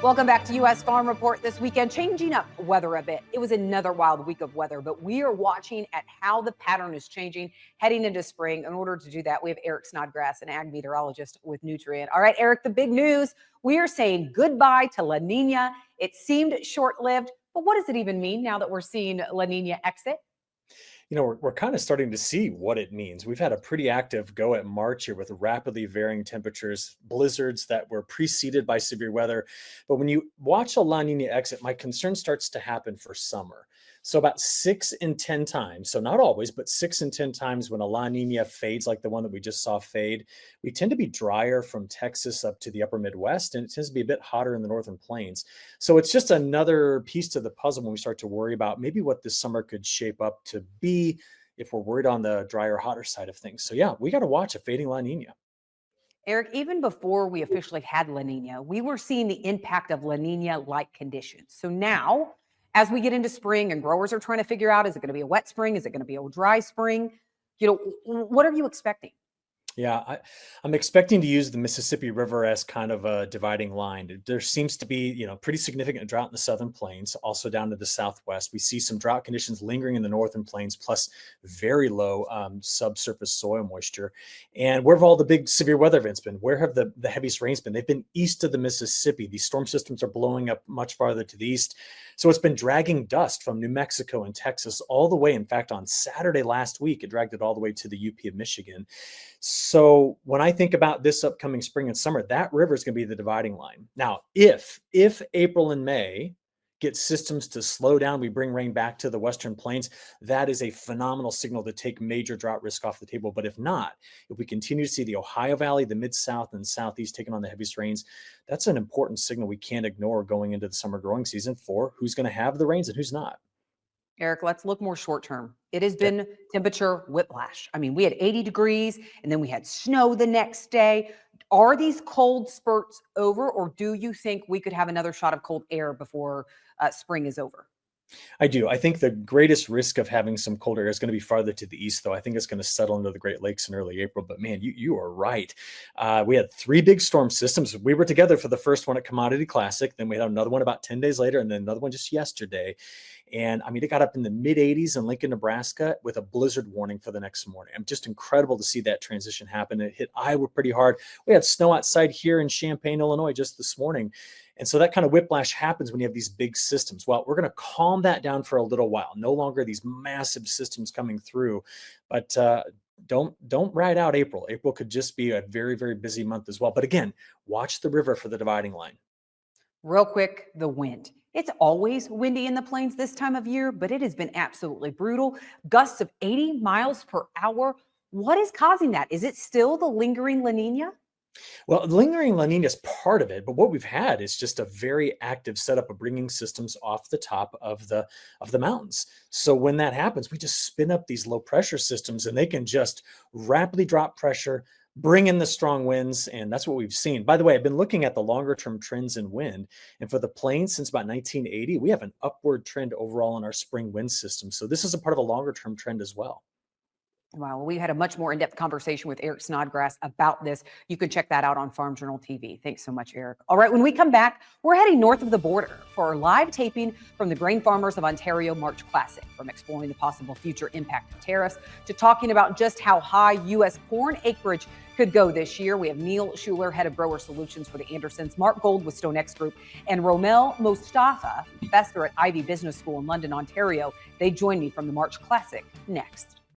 Welcome back to U.S. Farm Report this weekend. Changing up weather a bit. It was another wild week of weather, but we are watching at how the pattern is changing heading into spring. In order to do that, we have Eric Snodgrass, an ag meteorologist with Nutrient. All right, Eric, the big news. We are saying goodbye to La Nina. It seemed short-lived, but what does it even mean now that we're seeing La Nina exit? We're kind of starting to see what it means. We've had a pretty active go at March here with rapidly varying temperatures, blizzards that were preceded by severe weather. But when you watch a La Nina exit, my concern starts to happen for summer. So about 6 in 10 times, so not always, but 6 in 10 times when a La Nina fades like the one that we just saw fade, we tend to be drier from Texas up to the upper Midwest, and it tends to be a bit hotter in the northern plains. So it's just another piece to the puzzle when we start to worry about maybe what this summer could shape up to be if we're worried on the drier, hotter side of things. So yeah, we got to watch a fading La Nina. Eric, even before we officially had La Nina, we were seeing the impact of La Nina-like conditions. So now, as we get into spring and growers are trying to figure out, is it going to be a wet spring? Is it going to be a dry spring? What are you expecting? Yeah, I'm expecting to use the Mississippi River as kind of a dividing line. There seems to be, pretty significant drought in the southern plains, also down to the southwest. We see some drought conditions lingering in the northern plains, plus very low subsurface soil moisture. And where have all the big severe weather events been? Where have the heaviest rains been? They've been east of the Mississippi. These storm systems are blowing up much farther to the east. So it's been dragging dust from New Mexico and Texas all the way. In fact, on Saturday last week, it dragged it all the way to the UP of Michigan. So when I think about this upcoming spring and summer, that river is going to be the dividing line. Now, if April and May get systems to slow down, we bring rain back to the western plains, that is a phenomenal signal to take major drought risk off the table. But if not, if we continue to see the Ohio Valley, the Mid-South and Southeast taking on the heaviest rains, that's an important signal we can't ignore going into the summer growing season for who's going to have the rains and who's not. Eric, let's look more short term. It has Okay. been temperature whiplash. I mean, we had 80 degrees and then we had snow the next day. Are these cold spurts over, or do you think we could have another shot of cold air before spring is over? I do. I think the greatest risk of having some colder air is going to be farther to the east, though. I think it's going to settle into the Great Lakes in early April. But man, you are right. We had three big storm systems. We were together for the first one at Commodity Classic. Then we had another one about 10 days later, and then another one just yesterday. And I mean, it got up in the mid 80s in Lincoln, Nebraska with a blizzard warning for the next morning. I'm just incredible to see that transition happen. It hit Iowa pretty hard. We had snow outside here in Champaign, Illinois just this morning. And so that kind of whiplash happens when you have these big systems. Well, we're going to calm that down for a little while. No longer these massive systems coming through, but don't ride out April. April could just be a very, very busy month as well. But again, watch the river for the dividing line. Real quick, the wind. It's always windy in the plains this time of year, but it has been absolutely brutal. Gusts of 80 miles per hour. What is causing that? Is it still the lingering La Nina? Well, lingering La Nina is part of it, but what we've had is just a very active setup of bringing systems off the top of the mountains. So when that happens, we just spin up these low pressure systems, and they can just rapidly drop pressure, bring in the strong winds, and that's what we've seen. By the way, I've been looking at the longer term trends in wind, and for the plains since about 1980, we have an upward trend overall in our spring wind system. So this is a part of a longer term trend as well. Wow, we had a much more in-depth conversation with Eric Snodgrass about this. You can check that out on Farm Journal TV. Thanks so much, Eric. All right, when we come back, we're heading north of the border for our live taping from the Grain Farmers of Ontario March Classic, from exploring the possible future impact of tariffs to talking about just how high U.S. corn acreage could go this year. We have Neil Schuler, head of grower solutions for the Andersons, Mark Gold with StoneX Group, and Romel Mostafa, professor at Ivy Business School in London, Ontario. They join me from the March Classic next.